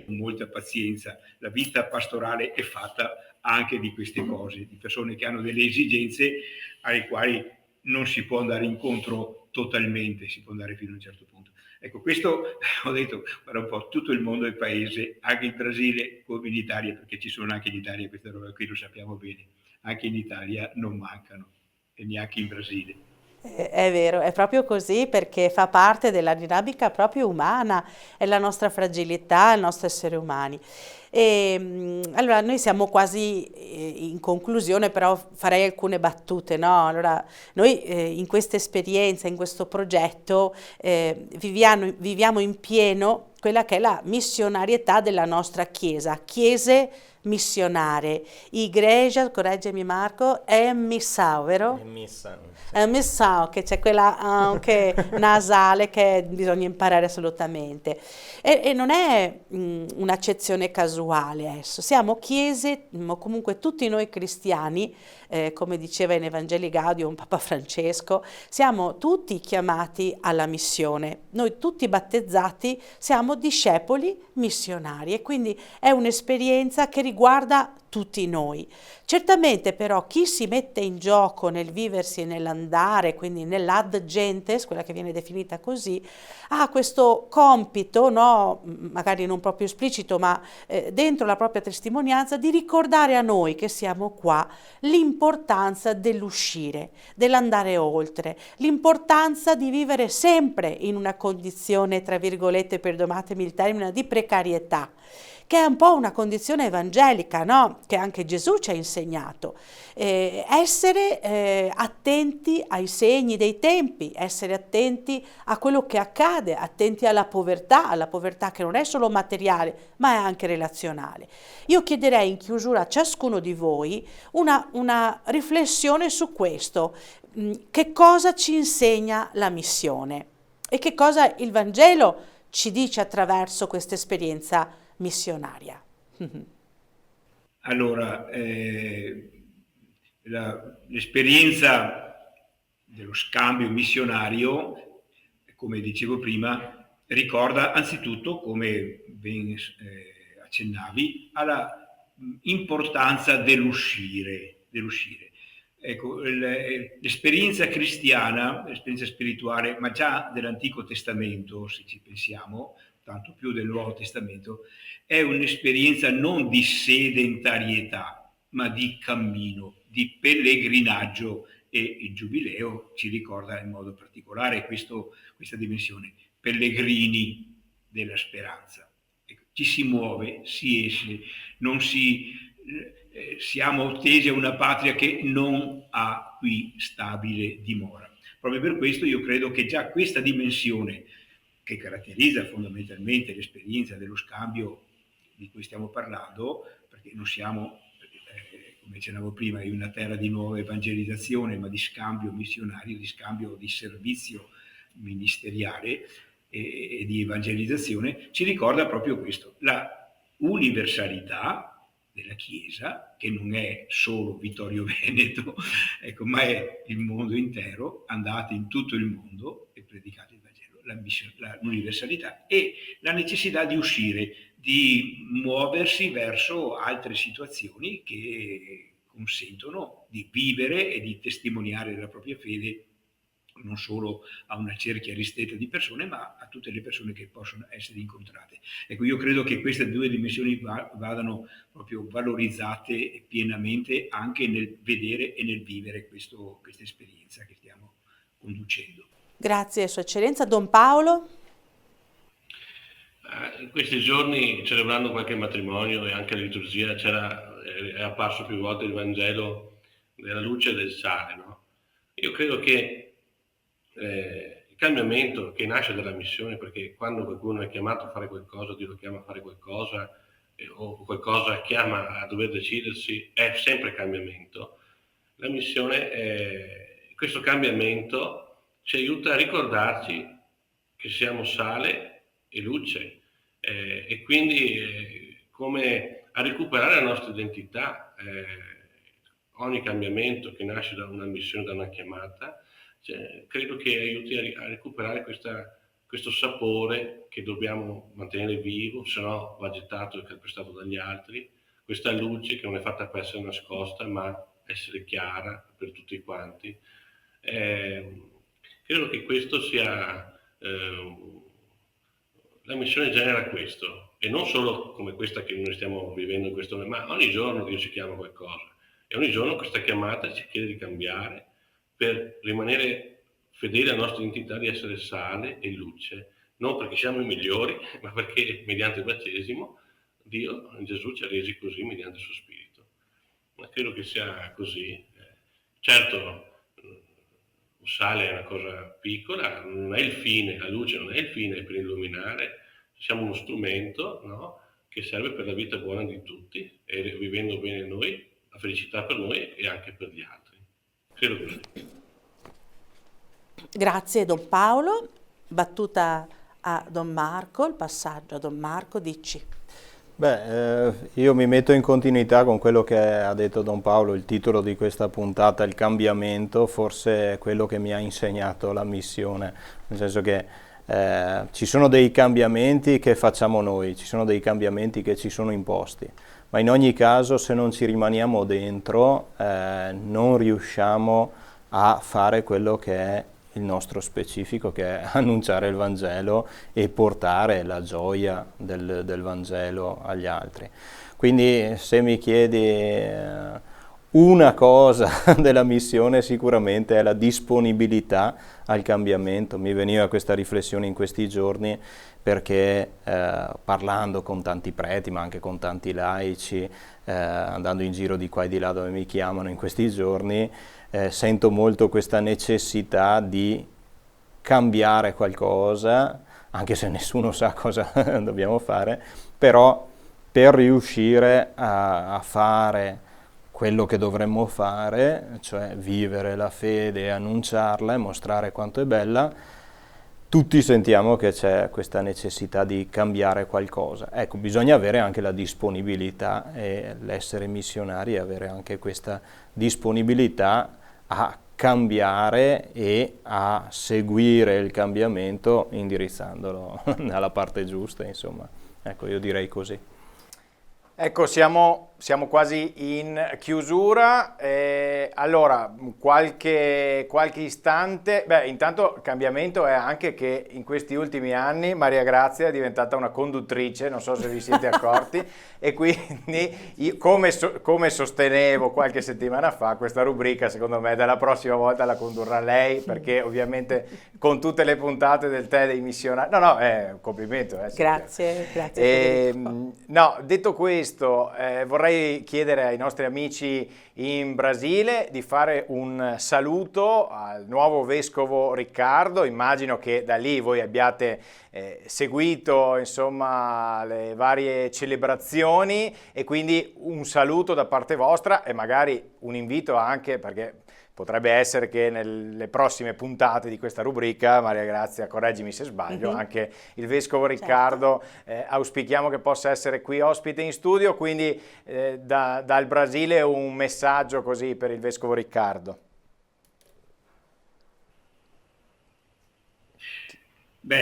con molta pazienza. La vita pastorale è fatta anche di queste cose, di persone che hanno delle esigenze alle quali non si può andare incontro totalmente, si può andare fino a un certo punto. Ecco, questo ho detto, guarda un po', tutto il mondo è paese, anche in Brasile come in Italia, perché ci sono anche in Italia queste robe qui, lo sappiamo bene, anche in Italia non mancano, e neanche in Brasile. È vero, è proprio così perché fa parte della dinamica proprio umana, è la nostra fragilità, il nostro essere umani. Allora, noi siamo quasi in conclusione, però farei alcune battute, no? Allora, noi in questa esperienza, in questo progetto, viviamo in pieno quella che è la missionarietà della nostra Chiesa, chiese missionarie. Igreja, correggimi Marco, è missao, vero? Missa. È un missao, che c'è quella anche nasale che bisogna imparare assolutamente. E non è un'accezione casuale adesso. Siamo chiese, o comunque tutti noi cristiani, come diceva in Evangelii Gaudium Papa Francesco, siamo tutti chiamati alla missione. Noi tutti battezzati siamo discepoli missionari, e quindi è un'esperienza che riguarda tutti noi. Certamente però chi si mette in gioco nel viversi e nell'andare, quindi nell'ad gentes, quella che viene definita così, ha questo compito, no? Magari non proprio esplicito, ma dentro la propria testimonianza, di ricordare a noi che siamo qua l'importanza dell'uscire, dell'andare oltre, l'importanza di vivere sempre in una condizione, tra virgolette, perdonatemi il termine, di precarietà, che è un po' una condizione evangelica, no? Che anche Gesù ci ha insegnato. Essere attenti ai segni dei tempi, essere attenti a quello che accade, attenti alla povertà che non è solo materiale, ma è anche relazionale. Io chiederei in chiusura a ciascuno di voi una riflessione su questo. Che cosa ci insegna la missione e che cosa il Vangelo ci dice attraverso questa esperienza missionaria? Allora, l'esperienza dello scambio missionario, come dicevo prima, ricorda anzitutto, come ben accennavi, alla importanza dell'uscire. Ecco, l'esperienza cristiana, l'esperienza spirituale, ma già dell'Antico Testamento, se ci pensiamo, tanto più del Nuovo Testamento, è un'esperienza non di sedentarietà, ma di cammino, di pellegrinaggio, e il Giubileo ci ricorda in modo particolare questa dimensione, pellegrini della speranza. Ecco, ci si muove, si esce, non siamo tesi a una patria che non ha qui stabile dimora. Proprio per questo io credo che già questa dimensione, che caratterizza fondamentalmente l'esperienza dello scambio di cui stiamo parlando, perché non siamo, come accennavo prima, in una terra di nuova evangelizzazione, ma di scambio missionario, di scambio di servizio ministeriale e di evangelizzazione, ci ricorda proprio questo, la universalità della Chiesa, che non è solo Vittorio Veneto, ecco, ma è il mondo intero. Andate in tutto il mondo e predicate il Vangelo, l'universalità e la necessità di uscire, di muoversi verso altre situazioni che consentono di vivere e di testimoniare la propria fede non solo a una cerchia ristretta di persone, ma a tutte le persone che possono essere incontrate. Ecco, io credo che queste due dimensioni vadano proprio valorizzate pienamente anche nel vedere e nel vivere questa esperienza che stiamo conducendo. Grazie, Sua Eccellenza. Don Paolo? In questi giorni, celebrando qualche matrimonio e anche la liturgia, è apparso più volte il Vangelo della luce e del sale, no? Io credo che il cambiamento che nasce dalla missione, perché quando qualcuno è chiamato a fare qualcosa, Dio lo chiama a fare qualcosa, o qualcosa chiama a dover decidersi, è sempre cambiamento. La missione, questo cambiamento ci aiuta a ricordarci che siamo sale e luce, e quindi come a recuperare la nostra identità. Ogni cambiamento che nasce da una missione, da una chiamata, credo che aiuti a recuperare questo sapore che dobbiamo mantenere vivo, se no va gettato e calpestato dagli altri, questa luce che non è fatta per essere nascosta, ma essere chiara per tutti quanti. Credo che questo sia, la missione genera questo, e non solo come questa che noi stiamo vivendo in questo momento, ma ogni giorno Dio ci chiama a qualcosa, e ogni giorno questa chiamata ci chiede di cambiare per rimanere fedeli alla nostra identità di essere sale e luce, non perché siamo i migliori, ma perché mediante il battesimo Dio, Gesù, ci ha resi così mediante il suo Spirito. Ma credo che sia così. Certo, il sale è una cosa piccola, non è il fine, la luce non è il fine per illuminare, siamo uno strumento, no? Che serve per la vita buona di tutti, e vivendo bene noi, la felicità per noi e anche per gli altri. Credo così. Grazie Don Paolo, battuta a Don Marco, il passaggio a Don Marco, dici. Io mi metto in continuità con quello che ha detto Don Paolo. Il titolo di questa puntata, il cambiamento, forse è quello che mi ha insegnato la missione, nel senso che ci sono dei cambiamenti che facciamo noi, ci sono dei cambiamenti che ci sono imposti, ma in ogni caso se non ci rimaniamo dentro non riusciamo a fare quello che è il nostro specifico, che è annunciare il Vangelo e portare la gioia del Vangelo agli altri. Quindi se mi chiedi una cosa della missione, sicuramente è la disponibilità al cambiamento. Mi veniva questa riflessione in questi giorni perché parlando con tanti preti, ma anche con tanti laici, andando in giro di qua e di là dove mi chiamano in questi giorni, sento molto questa necessità di cambiare qualcosa, anche se nessuno sa cosa dobbiamo fare, però per riuscire a fare quello che dovremmo fare, cioè vivere la fede, annunciarla e mostrare quanto è bella, tutti sentiamo che c'è questa necessità di cambiare qualcosa. Ecco, bisogna avere anche la disponibilità, e l'essere missionari e avere anche questa disponibilità a cambiare e a seguire il cambiamento indirizzandolo alla parte giusta, insomma. Ecco, io direi così. Ecco, siamo quasi in chiusura, allora qualche istante, intanto il cambiamento è anche che in questi ultimi anni Maria Grazia è diventata una conduttrice, non so se vi siete accorti, e quindi io, come sostenevo qualche settimana fa, questa rubrica secondo me dalla prossima volta la condurrà lei, perché ovviamente con tutte le puntate del tè dei missionari, no, è un complimento. Grazie Federico. No, detto questo, vorrei chiedere ai nostri amici in Brasile di fare un saluto al nuovo vescovo Riccardo. Immagino che da lì voi abbiate seguito, insomma, le varie celebrazioni, e quindi un saluto da parte vostra e magari un invito anche, perché potrebbe essere che nelle prossime puntate di questa rubrica, Maria Grazia, correggimi se sbaglio, anche il Vescovo Riccardo, auspichiamo che possa essere qui ospite in studio, quindi dal Brasile un messaggio così per il Vescovo Riccardo.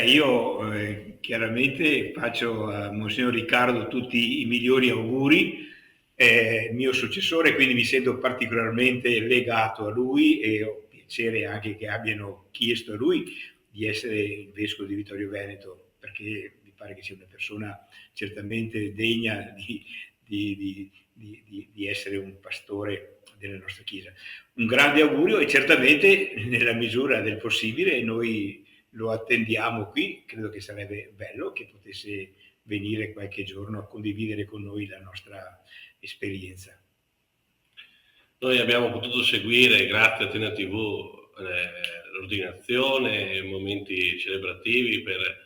Io chiaramente faccio a Monsignor Riccardo tutti i migliori auguri, mio successore, quindi mi sento particolarmente legato a lui e ho piacere anche che abbiano chiesto a lui di essere il vescovo di Vittorio Veneto, perché mi pare che sia una persona certamente degna di essere un pastore della nostra Chiesa. Un grande augurio, e certamente nella misura del possibile noi lo attendiamo qui. Credo che sarebbe bello che potesse venire qualche giorno a condividere con noi la nostra esperienza. Noi abbiamo potuto seguire, grazie a Tena TV, l'ordinazione, momenti celebrativi per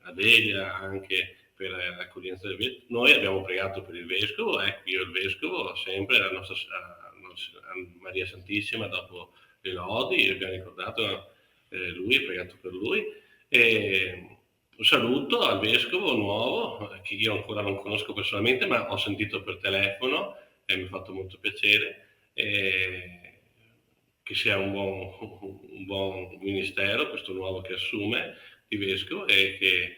Adelia, anche per l'accoglienza del vescovo. Noi abbiamo pregato per il vescovo, io il vescovo, sempre a Maria Santissima dopo le lodi, abbiamo ricordato lui, pregato per lui. E un saluto al vescovo nuovo, che io ancora non conosco personalmente, ma ho sentito per telefono e mi ha fatto molto piacere. Che sia un buon ministero, questo nuovo che assume di vescovo, e che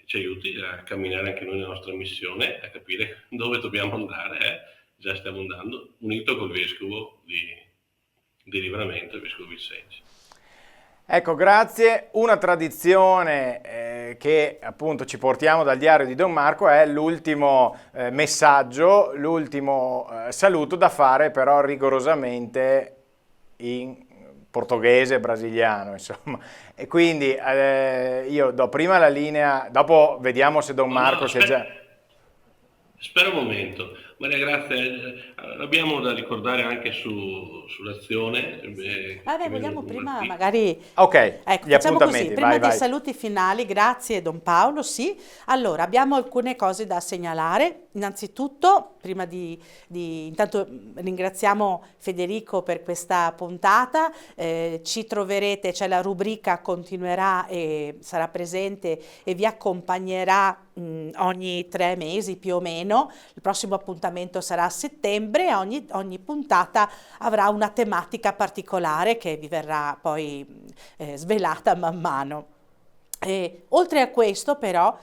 ci aiuti a camminare anche noi nella nostra missione, a capire dove dobbiamo andare. Già stiamo andando, unito col vescovo di Livramento, il vescovo Vincenzi. Ecco, grazie. Una tradizione che appunto ci portiamo dal diario di Don Marco è l'ultimo messaggio, l'ultimo saluto da fare però rigorosamente in portoghese, brasiliano, insomma. E quindi io do prima la linea, dopo vediamo se Don Marco si è già... Spera un momento. Maria Grazia, abbiamo da ricordare anche sull'azione. Vogliamo prima magari... Ok, ecco, gli facciamo appuntamenti, così, prima vai. dei saluti finali, grazie Don Paolo, sì. Allora, abbiamo alcune cose da segnalare. Innanzitutto, intanto ringraziamo Federico per questa puntata, ci troverete, cioè la rubrica continuerà e sarà presente e vi accompagnerà ogni 3 mesi più o meno. Il prossimo appuntamento sarà a settembre e ogni puntata avrà una tematica particolare che vi verrà poi svelata man mano. Oltre a questo però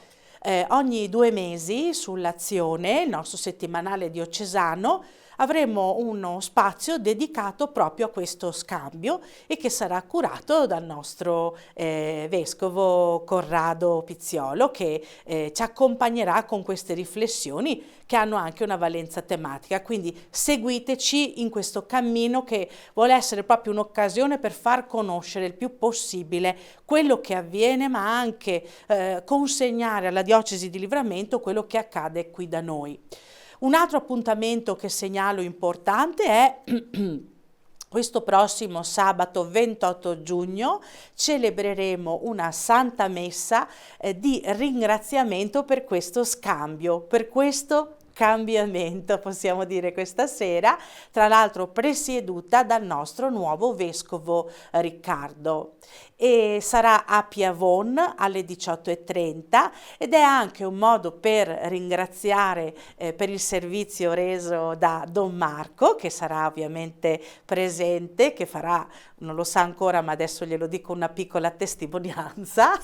ogni 2 mesi sull'Azione, il nostro settimanale diocesano, avremo uno spazio dedicato proprio a questo scambio e che sarà curato dal nostro vescovo Corrado Pizziolo, che ci accompagnerà con queste riflessioni che hanno anche una valenza tematica. Quindi seguiteci in questo cammino che vuole essere proprio un'occasione per far conoscere il più possibile quello che avviene, ma anche consegnare alla diocesi di Livramento quello che accade qui da noi. Un altro appuntamento che segnalo importante è questo prossimo sabato 28 giugno celebreremo una Santa Messa di ringraziamento per questo scambio, per questo cambiamento, possiamo dire, questa sera, tra l'altro presieduta dal nostro nuovo vescovo Riccardo. E sarà a Piavon alle 18:30 ed è anche un modo per ringraziare per il servizio reso da Don Marco, che sarà ovviamente presente, che farà, non lo sa ancora ma adesso glielo dico, una piccola testimonianza.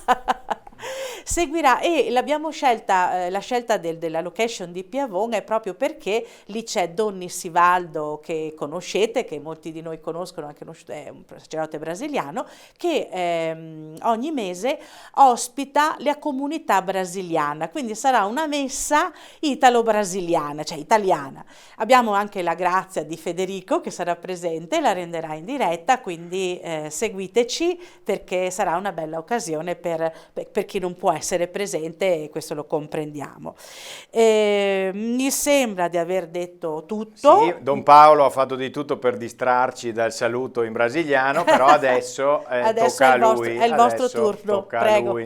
Seguirà, e l'abbiamo scelta, la scelta della location di Piavon è proprio perché lì c'è Don Nissivaldo, che conoscete, che molti di noi conoscono, anche è un sacerdote brasiliano, che ogni mese ospita la comunità brasiliana, quindi sarà una messa italo-brasiliana, cioè italiana. Abbiamo anche la grazia di Federico che sarà presente, la renderà in diretta, quindi seguiteci perché sarà una bella occasione per chi non può essere presente, e questo lo comprendiamo. Mi sembra di aver detto tutto. Sì, Don Paolo ha fatto di tutto per distrarci dal saluto in brasiliano, però adesso tocca a lui. È il vostro turno, prego.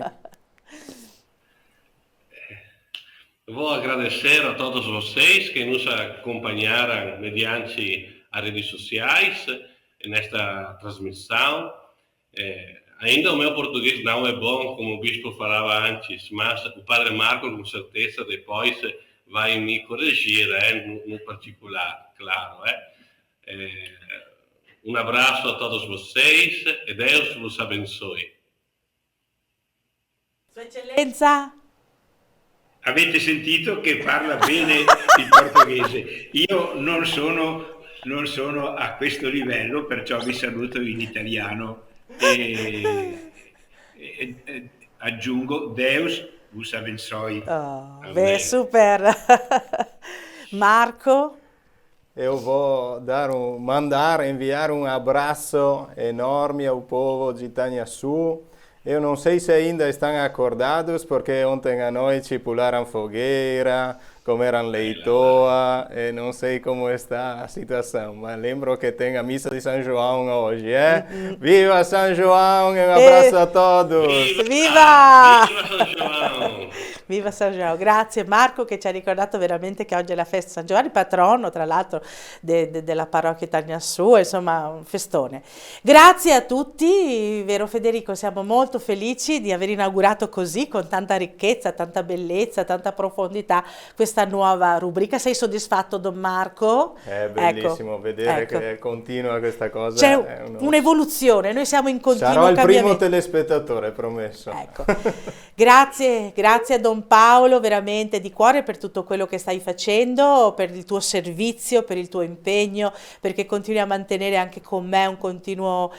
Vou agradecer a todos vocês que nos acompanharam mediante as redes sociais nesta transmissão. Ainda o meu português não é bom, como o bispo falava antes, mas o padre Marco com certeza depois vai me corrigir, no particular, claro. Un abraço a todos vocês e Deus vos abençoe. Sua Eccellenza. Avete sentito che parla bene il portoghese? Io non sono a questo livello, perciò vi saluto in italiano e aggiungo Deus vos abençoe. Beh, super. Marco? Eu vou enviar um abraço enorme ao povo de Itanhaçu. Eu não sei se ainda estão acordados, porque ontem à noite pularam fogueira, come erano le Itoa e non sei come sta la situazione, ma lembro che tenga missa di San João oggi, eh? Viva San João e un abbraccio a tutti! Viva! Viva San Giovanni! Viva San Giovanni! Grazie Marco che ci ha ricordato veramente che oggi è la festa di San Giovanni, patrono tra l'altro della parrocchia Tagnassù, insomma un festone. Grazie a tutti, vero Federico? Siamo molto felici di aver inaugurato così, con tanta ricchezza, tanta bellezza, tanta profondità, questa nuova rubrica. Sei soddisfatto, Don Marco? È bellissimo vedere ecco. che continua questa cosa. C'è un'evoluzione, noi siamo in continuo Sarò il cambiamento. primo telespettatore, promesso. Ecco. Grazie a Don Paolo veramente di cuore per tutto quello che stai facendo, per il tuo servizio, per il tuo impegno, perché continui a mantenere anche con me un continuo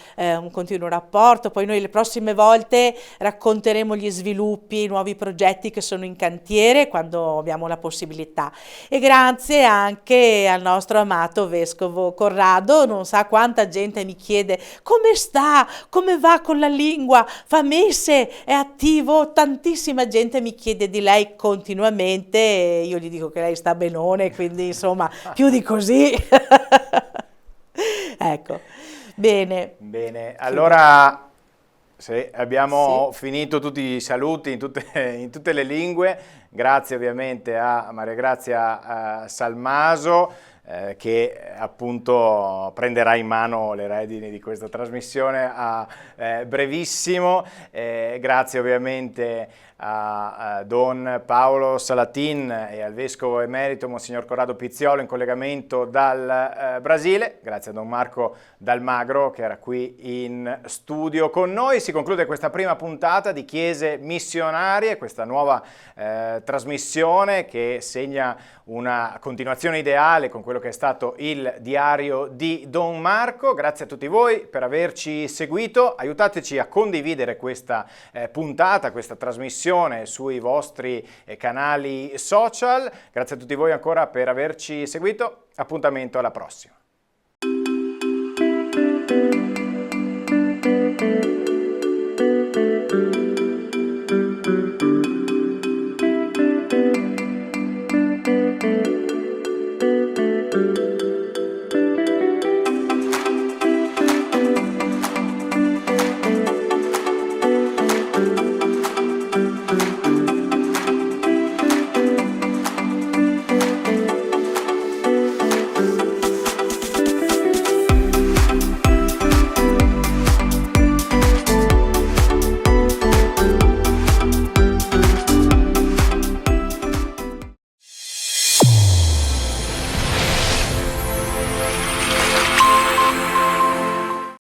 rapporto. Poi noi le prossime volte racconteremo gli sviluppi, i nuovi progetti che sono in cantiere quando abbiamo la possibilità. E grazie anche al nostro amato Vescovo Corrado, non sa quanta gente mi chiede come sta, come va con la lingua, fa messe, è attivo, tantissima gente mi chiede di lei continuamente e io gli dico che lei sta benone, quindi insomma più di così. Ecco, bene. Bene, allora se abbiamo finito tutti i saluti in tutte le lingue, grazie ovviamente a Maria Grazia Salmaso che appunto prenderà in mano le redini di questa trasmissione a brevissimo. Grazie ovviamente a Don Paolo Salatin e al Vescovo Emerito Monsignor Corrado Pizziolo in collegamento dal Brasile. Grazie a Don Marco Dalmagro che era qui in studio con noi. Si conclude questa prima puntata di Chiese Missionarie, questa nuova trasmissione che segna una continuazione ideale con quello che è stato il diario di Don Marco. Grazie a tutti voi per averci seguito, aiutateci a condividere questa puntata, questa trasmissione sui vostri canali social. Grazie a tutti voi ancora per averci seguito, appuntamento alla prossima.